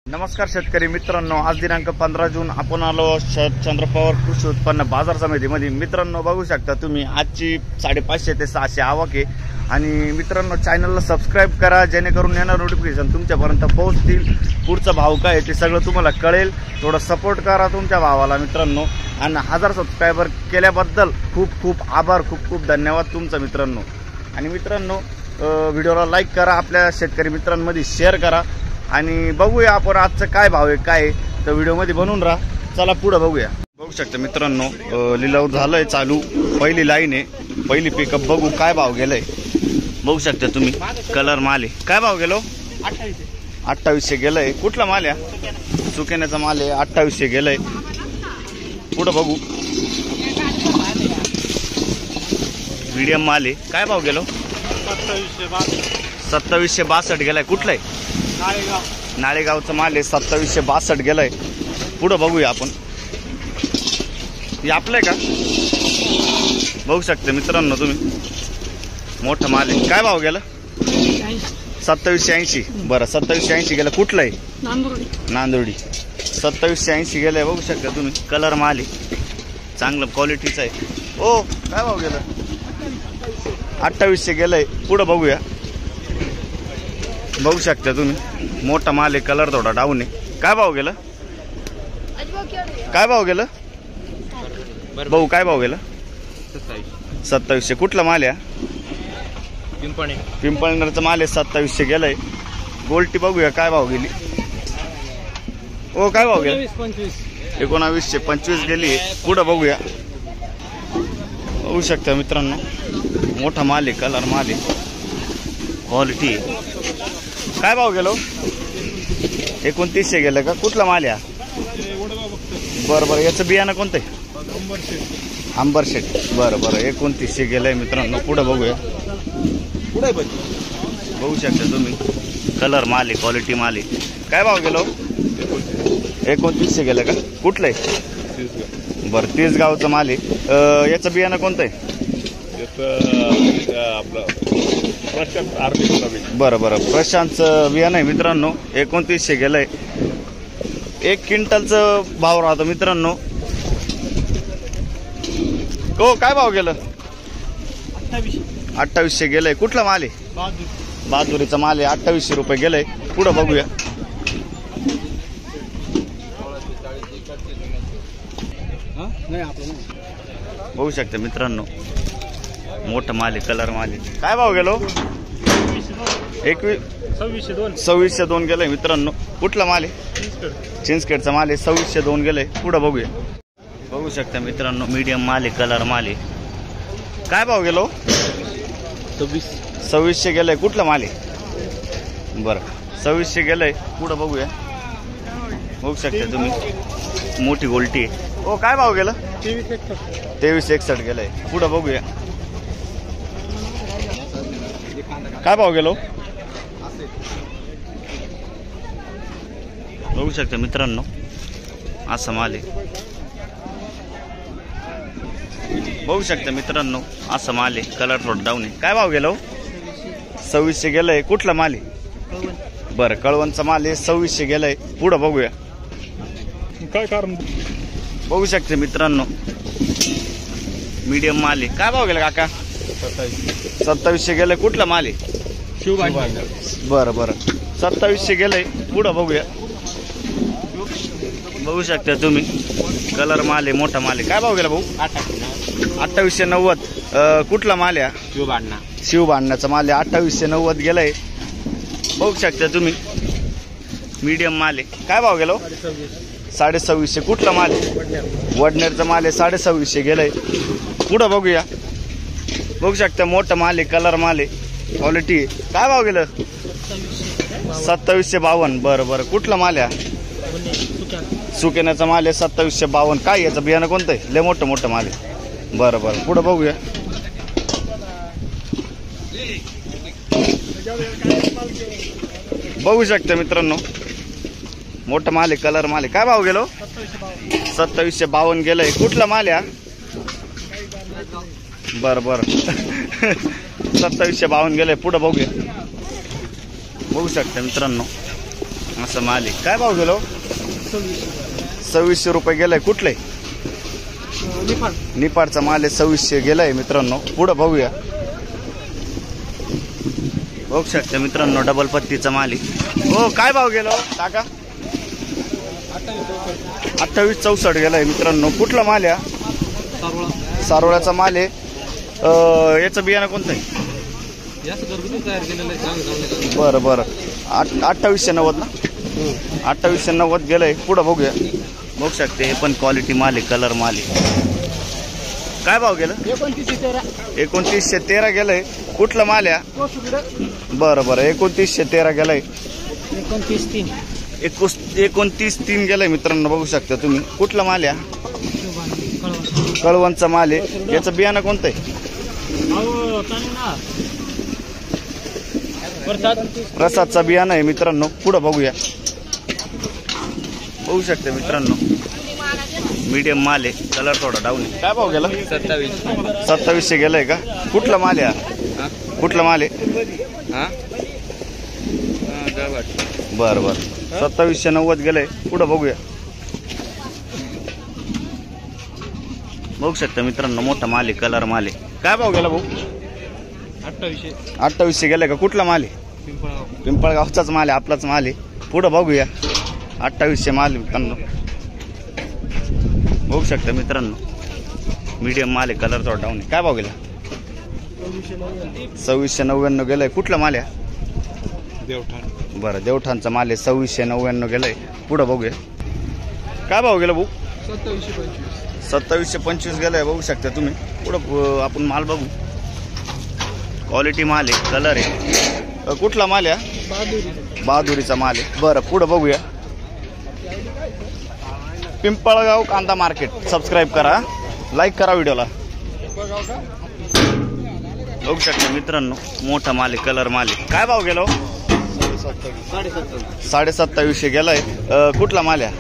नमस्कार शेतकरी मित्रांनो, आज दिनांक 15 जून आपण आलो चंद्र पवार कृषी उत्पन्न बाजार समितीमध्ये। मित्रांनो बघू शकता तुम्ही, आजची 550 ते 600 आवक आहे। आणि मित्रांनो चॅनलला सबस्क्राइब करा, जेणेकरून येणार नोटिफिकेशन तुमच्यापर्यंत पोहोचतील। पुढचा भाव काय आहे ते सगळं तुम्हाला कळेल। थोडा सपोर्ट करा तुमच्या भावाला मित्रांनो, आणि 1000 सबस्क्रायबर केल्याबद्दल खूप खूप आभार, खूप खूप धन्यवाद तुमचा मित्रांनो। आणि मित्रांनो व्हिडिओला लाईक करा, आपल्या शेतकरी मित्रांमध्ये शेअर करा, आणि बघूया आपण आजचं काय भाव आहे काय, तर व्हिडिओमध्ये बनवून राहा। चला पुढे बघूया। बघू शकता मित्रांनो लिलाव झालंय चालू, पहिली लाईन आहे, पहिली पिकअप बघू काय भाव गेलाय। बघू शकता तुम्ही, कलर माल आहे, काय भाव गेलो? 2800 गेलंय। कुठला माल आहे? सुकेण्याचा माल आहे, 2800 गेलंय। पुढे बघू, मीडियम माल आहे, काय भाव गेलो? 2762 गेलाय। कुठला आहे? नाळेगावचा माल आहे, 2762 गेलाय। पुढे बघूया आपण, हे आपलं आहे का? बघू शकता मित्रांनो तुम्ही, मोठा माल आहे, काय भाव गेला? 2780। बरं 2780 गेला। कुठलं आहे? नांदुर्डी 2780 गेलाय। बघू शकता तुम्ही, कलर माल आहे, चांगलं क्वालिटीचं आहे। ओ काय भाव गेला? 2800 गेलाय। पुढे बघूया, बघू शकता तुम्ही, मोठा माल आहे, कलर थोडा डाऊन आहे, काय भाव गेला? काय भाव गेला भाऊ? काय भाव गेला? 2700। कुठला माल आहे? पिंपळनेरचा माल आहे, 2700 गेलाय। गोल्टी बघूया काय भाव गेली। ओ काय भाव गेला? 1925 गेली। पुढे बघूया, बघू शकता मित्रांनो, मोठा माल आहे, कलर माल आहे, क्वालिटी आहे। काय भाव गेलो? 2900 गेलं का? कुठला माल आहे? बरं बरं, याचं बियाणं कोणतं आहे? अंबरशेट। बरं बरं, 2900 गेलंय मित्रांनो। पुढे बघूया, बघू शकता तुम्ही, कलर माल आहे, क्वालिटी माल आहे, काय भाव गेलो? 2900 गेलं का? कुठलं आहे? बरं 30 गावचं माल आहे, याचं बियाणं कोणतं आहे? बरं बरं, प्रशांतचं बियाणं आहे मित्रांनो, 2900 गेलंय। 1 क्विंटलचं भाव राहतो मित्रांनो। हो काय भाव गेलं? 2800 गेलंय। कुठला माल आहे? बहादुरीचा माल आहे, 2800 रुपये गेलंय। पुढे बघूया, बघू शकता मित्रांनो, मोठा माल आहे, कलर माल आहे, काय भाव गेलो? 2602 गेलंय मित्रांनो। कुठला माल आहे? चिंचखेडचा माल आहे, 2602 गेलंय। पुढे बघूया, बघू शकता मित्रांनो, मीडियम माल आहे, कलर माल आहे, काय भाव गेलो? 2600 गेलंय। कुठला माल आहे? बरं 2600 गेलंय। पुढे बघूया, बघू शकता तुम्ही, मोठी गोल्टी आहे। ओ काय भाव गेला? 2361 गेलंय। पुढे बघूया, काय भाव गेलो? बघू शकता मित्रांनो, असा माल आहे, बघू शकता मित्रांनो, असा माल आहे, कलर थोडा डाऊन आहे, काय भाव गेलो? 2600 गेलंय। कुठला माल आहे? बरं कळवणचा माल आहे, 2600 गेलंय। पुढे बघूया, काय कारण? बघू शकता मित्रांनो, मीडियम माल आहे, काय भाव गेला काका? 2700 गेलंय। कुठला माल आहे? बरं बरं, 2700 गेलंय। पुढे बघूया, बघू शकता तुम्ही, कलर माल आहे, मोठा माल आहे, काय भाव गेला भाऊ? 2890। कुठला माल आहे? शिवभांडण्याचा माल आहे, 2890 गेलाय। बघू शकता तुम्ही, मीडियम माल आहे, काय भाव गेलो? 2650। कुठला माल आहे? वडनेरचा माल आहे, 2650 गेलाय। पुढे बघूया, बघू शकता, मोठा माल आहे, कलर माल आहे, क्वालिटी आहे, काय भाव गेलं? 2752। बरं बरं, कुठला माल आहे? सुकेण्याचा माल आहे, 2752। काय याचं बियाणं कोणतं आहे? लय मोठं मोठं माल आहे। बरं बरं, पुढे बघूया, बघू शकता मित्रांनो, मोठा माल आहे, कलर माल आहे, काय भाव गेलो? 2752 गेलंय। कुठला माल आहे? बरं बरं 2752 गेलंय। पुढे बघूया, बघू शकता मित्रांनो, असं माल आहे. काय भाव गेलो? 2600 रुपये गेलाय. कुठले? निपाडचा माल आहे. 2600 गेलाय मित्रांनो. पुढे बघूया. बघू शकता मित्रांनो डबल पत्तीचा माल आहे. हो काय भाव गेलो काका? 2864 गेलाय मित्रांनो. कुठला माल आहे? सारोळ्याचा माल आहे. याचं बियाणं कोणतं आहे? बरं बरं 2890 ना. 2890 गेलंय. पुढं बघूया. बघू शकते हे पण क्वालिटी माल आहे. कलर माल आहे. काय भाव गेलं? 2913 गेलंय. कुठलं माल आहे? बरं बरं 2913 गेलंय. 29,3 गेलंय मित्रांनो. बघू शकता तुम्ही. कुठला माल आहे? कळवणचा माल आहे. याचं बियाणं कोणतं आहे? प्रसादचा बियाणं आहे मित्रांनो. पुढं बघूया. बघू शकता मित्रांनो मीडियम माल आहे. कलर थोडा डाऊन आहे. काय भाव गेला? 2700 गेलाय का? कुठला माल आहे? कुठला माल आहे? बरं बरं 2790 गेलंय. पुढं बघूया. बघू शकता मित्रांनो मोठा माल आहे. कलर माल आहे. काय भाव गेला भाऊ? 2800 गेलाय का? कुठला माल आहे? पिंपळगावचाच माल आहे. आपलाच माल आहे. पुढं बघूया. 2800 माल मित्रांनो. बघू शकता मित्रांनो मीडियम माल आहे. कलर थोडा डाऊन आहे. काय भाव गेला? 2699 गेलाय. कुठला माल आहे? देवठाण. बरं देवठाणचा माल आहे. 2699 गेलाय. पुढं बघूया. काय भाव गेला भाऊ? 2725 गेलाय. बघू शकता तुम्ही. पुढं आपण माल बघू. क्वालिटी माल आहे. कलर आहे. कुठला माल आहे? बहादुरीचा माल आहे. बरं पुढं बघूया. पिंपळगाव कांदा मार्केट सबस्क्राईब करा. लाईक करा व्हिडिओला. बघू शकता मित्रांनो मोठा माल आहे. कलर माल आहे. काय भाव गेलो? 2750 गेलाय. कुठला माल आहे?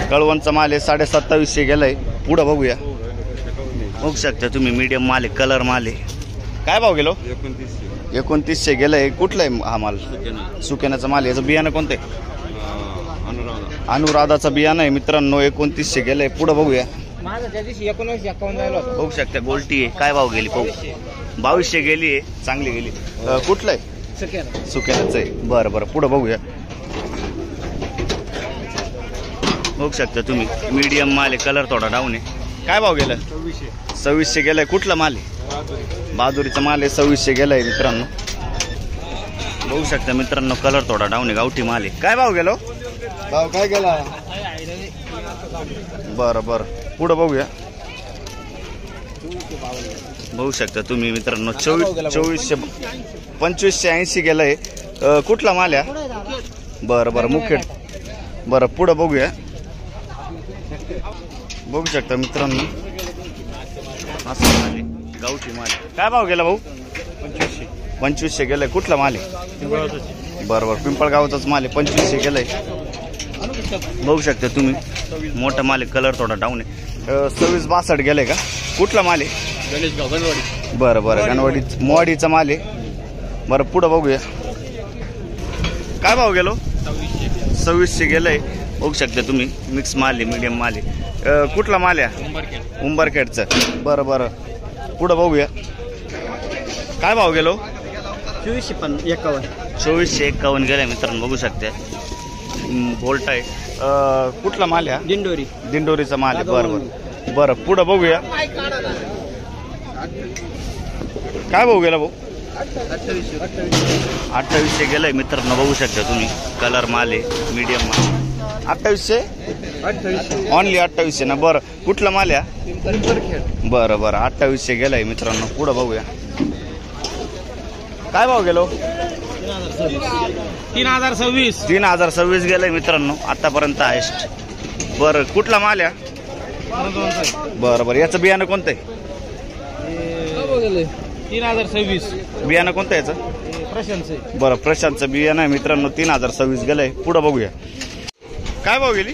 कळवणचा माल आहे. 2750 गेलाय. पुढं बघूया. बघू शकता तुम्ही मीडियम माल आहे. कलर माल आहे. काय भाव गेलो? 2900 गेलाय. कुठला आहे हा माल? सुकेनाचा माल. याचं बियाणं कोणतं आहे? अनुराधाचं बियाणं आहे मित्रांनो. 2900 गेलंय. पुढं बघूया. बघू शकता गोल्टी आहे. काय भाव गेली पाहू? 2200 गेली आहे. चांगली गेली. कुठलं आहे? सुकेनाचं आहे. बरं बरं पुढं बघूया. बघू शकता तुम्ही मीडियम माल आहे. कलर थोडा डाऊन आहे. काय भाव गेला? 2600 गेलाय. कुठला माल आहे? बहादुरीचा माल आहे. 2600 गेलाय मित्रांनो. बघू शकता मित्रांनो कलर थोडा डाऊन आहे. गावठी माल आहे. काय भाव गेलो? भाव काय गेला? बरं बरं पुढं बघूया. बघू शकता तुम्ही मित्रांनो 2400 2580 गेलाय. कुठला माल आहे? बरं बरं मुखेड. बरं पुढं बघूया. बघू शकता मित्रांनो असं माल आहे. गावठी माल. काय भाव गेला भाऊ? 2500 गेलाय. कुठला माल आहे? बरं बरं पिंपळगावचाच माल आहे. 2500 गेलाय. बघू शकता तुम्ही मोठा माल आहे. कलर थोडा डाऊन आहे. 2662 गेलाय का? कुठला माल आहे? गणेशगाव गणवाडी. बरं बरं गणवाडी मोवाडीचा माल आहे. बरं पुढं बघूया. काय भाव गेलो? 2600 गेलाय. बघू शकता तुम्ही मिक्स माल आहे. मीडियम माल आहे. कुठला माल आहे? उंबरखेडचं. बरं बरं पुढं बघूया. काय भाव गेलो? 2451 गेलाय मित्रांनो. बघू शकते बोल्ट आहे. कुठला माल आहे? दिंडोरीचा माल आहे. बरं बरं बरं पुढं बघूया. काय भाऊ गेला भाऊ? 2800 गेलाय मित्रांनो. बघू शकता तुम्ही कलर माल आहे. मीडियम माल. 2800 ऑनली 2800 ना. बरं कुठला माल आहे? बरं बरं 2800 गेलाय मित्रांनो. पुढं बघूया. काय भाव गेलो? 3026 गेलाय मित्रांनो आतापर्यंत हायस्ट. बरं कुठला माल आहे? बरं बरं याचं बियाणं कोणतं आहे? 3026 बियाणं कोणतं आहे याचं? प्रशांत. बरं प्रशांतचं बियाणं आहे मित्रांनो. 3026 गेलंय. पुढं बघूया. काय भाव गेली?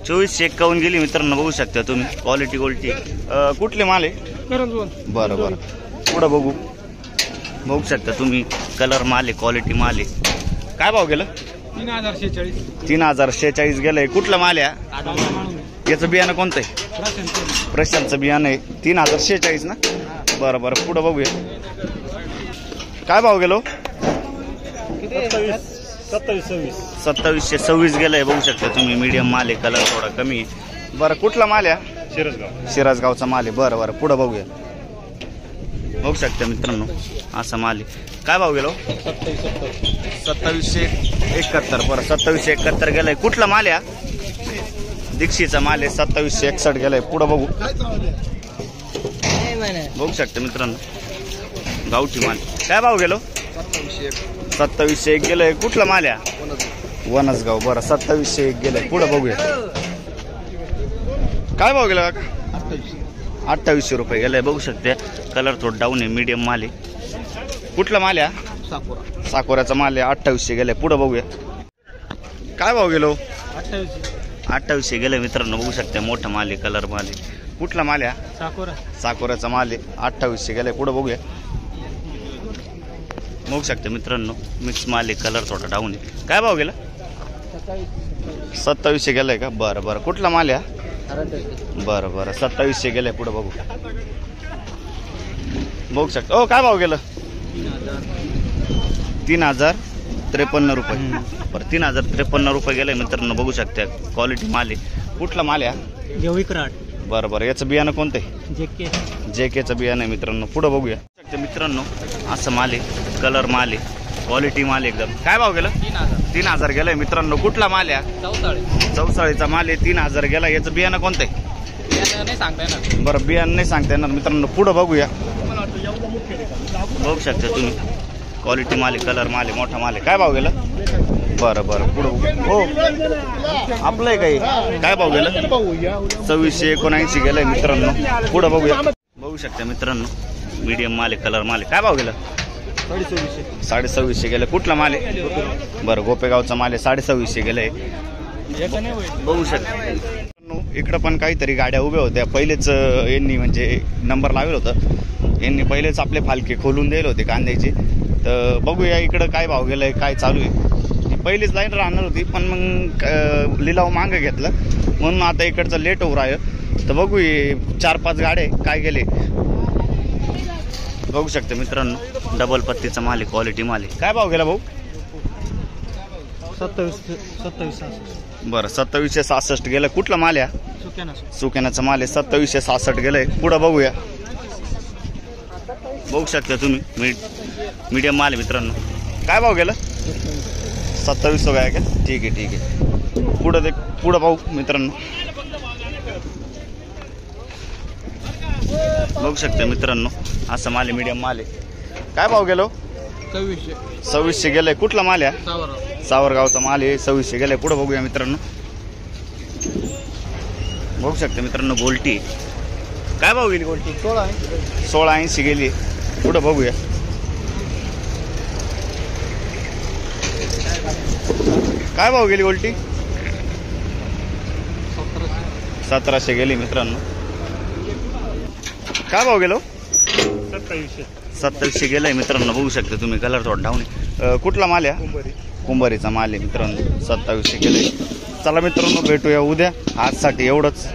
2451 गेली मित्रांनो. बघू शकता तुम्ही क्वालिटी गोल्टी. कुठले माल आहे? बरं बरं पुढं बघू. बघू शकता तुम्ही कलर माल आहे. क्वालिटी माल आहे. काय भाव गेलं? 3046. 3046 गेलंय. कुठलं माल आहे? याचं बियाणं कोणतं आहे? प्रशांतचं बियाणं आहे. 3046 ना? बरं बरं, पुढं बघूया. काय भाव गेलो? 2726 गेलंय. बघू शकता तुम्ही, मीडियम माल आहे, कलर थोडा कमी आहे. बरं, कुठला माल आहे? शिरसगावचा माल आहे. बरं बरं, पुढं बघूया. बघू शकता मित्रांनो, असा माल आहे. काय भाव गेलो? 2771. बरं, 2771 गेलाय. कुठला माल आहे? दीक्षीचा माल आहे. 2761 गेलाय. पुढं बघू. बघू शकता मित्रांनो, गावठी माल. काय भाव गेलो? 2701 गेलंय. कुठला माल आहे? वनसगाव. बरं, 2701 गेलंय. पुढं बघूया. काय भाव गेला काका? 2800 रुपये गेलाय. बघू शकते, कलर थोडं डाऊन आहे, मीडियम माल आहे. कुठला माल आहे? साकोऱ्याचा माल आहे. 2800 गेलाय. पुढं बघूया. काय भाव गेलो? 2800 गेलाय मित्रांनो. बघू शकते, मोठा माल आहे, कलर माल आहे. कुठला माल आहे? साकोऱ्याचा माल आहे. 2800 गेलाय. पुढं बघूया. बघू शकते मित्रांनो, मिक्स माल आहे, कलर थोडा डाऊन आहे. काय भाव गेला? 2700 गेलाय का? बरं बरं, कुठला माल आहे? बरं बरं, 2700 गेलाय. पुढं बघू. बघू शकता. ओ, काय भाव गेलं? 3053 रुपये. बरं, 3053 रुपये गेलाय मित्रांनो. बघू शकता, क्वालिटी माल आहे. कुठला माल आहे? विक्राट. बरं बरं, याचं बियाणं कोणतं आहे? जेकेचं बियाणं आहे मित्रांनो. पुढं बघूया. मित्रांनो, असं माल आहे, कलर माल आहे, क्वालिटी माल एकदम. काय भाव गेलं? 3000 गेलाय मित्रांनो. कुठला माल आहे? चौसाळीचा माल आहे. 3000 गेला. याचं बियाणं कोणतं आहे? बरं, बियाणं नाही सांगता येणार मित्रांनो. पुढं बघूया. बघू शकता तुम्ही, क्वालिटी माल आहे, कलर माल आहे, मोठा माल आहे. काय भाव गेला? बरं बरं, पुढं हो, आपलं आहे काही. काय भाव गेलं? 2679 गेलाय मित्रांनो. पुढं बघूया. बघू शकता मित्रांनो, मीडियम माल आहे, कलर माल आहे. काय भाव गेला? 2650 गेलं. कुठला माल आहे? बरं, गोपेगावचा माल आहे. 2650 गेलंय. बघू शकता इकडं पण काहीतरी गाड्या उभ्या होत्या. पहिलेच यांनी म्हणजे नंबर लावलं होतं. यांनी पहिलेच आपले फालके खोलून दिले होते कांद्याचे. तर बघूया इकडं काय भाव गेलाय, काय चालू आहे. पहिलीच लाईन राहणार होती, पण मग लिलाव मागं घेतलं म्हणून आता इकडचं लेट होऊ राहिलं. तर बघू, 4-5 गाड्या काय गेले. बघू शकता मित्रांनो, डबल पत्तीचा माल आहे, क्वालिटी माल आहे. काय भाव गेला भाऊ? 2766. बरं, 2766 गेलं. कुठला माल आहे? सुकेनाचा माल आहे. 2766 गेलंय. पुढं बघूया. बघू शकता तुम्ही, मीडियम माल आहे मित्रांनो. काय भाव गेलं? 2700 काय का? ठीक आहे ठीक आहे. पुढं पाहू मित्रांनो. बघू शकता मित्रांनो, असं माल आहे, मीडियम माल आहे. काय भाव गेलो? 2600 गेलाय. कुठला माल आहे? सावरगावचा माल आहे. 2600 गेलाय. पुढं बघूया मित्रांनो. बघू शकता मित्रांनो, गोल्टी. काय भाव गेली गोल्टी? 1680 गेली. पुढं बघूया. काय भाव गेली गोल्टी? 1700 गेली मित्रांनो. काय भाव गेलो? 2700 गेलाय मित्रांनो. बघू शकता तुम्ही, कलर थोडा डाऊन आहे. कुठला माल आहे? कुंभारीचा माल आहे मित्रांनो. 2700 गेलाय. चला मित्रांनो, भेटूया उद्या. आजसाठी एवढंच.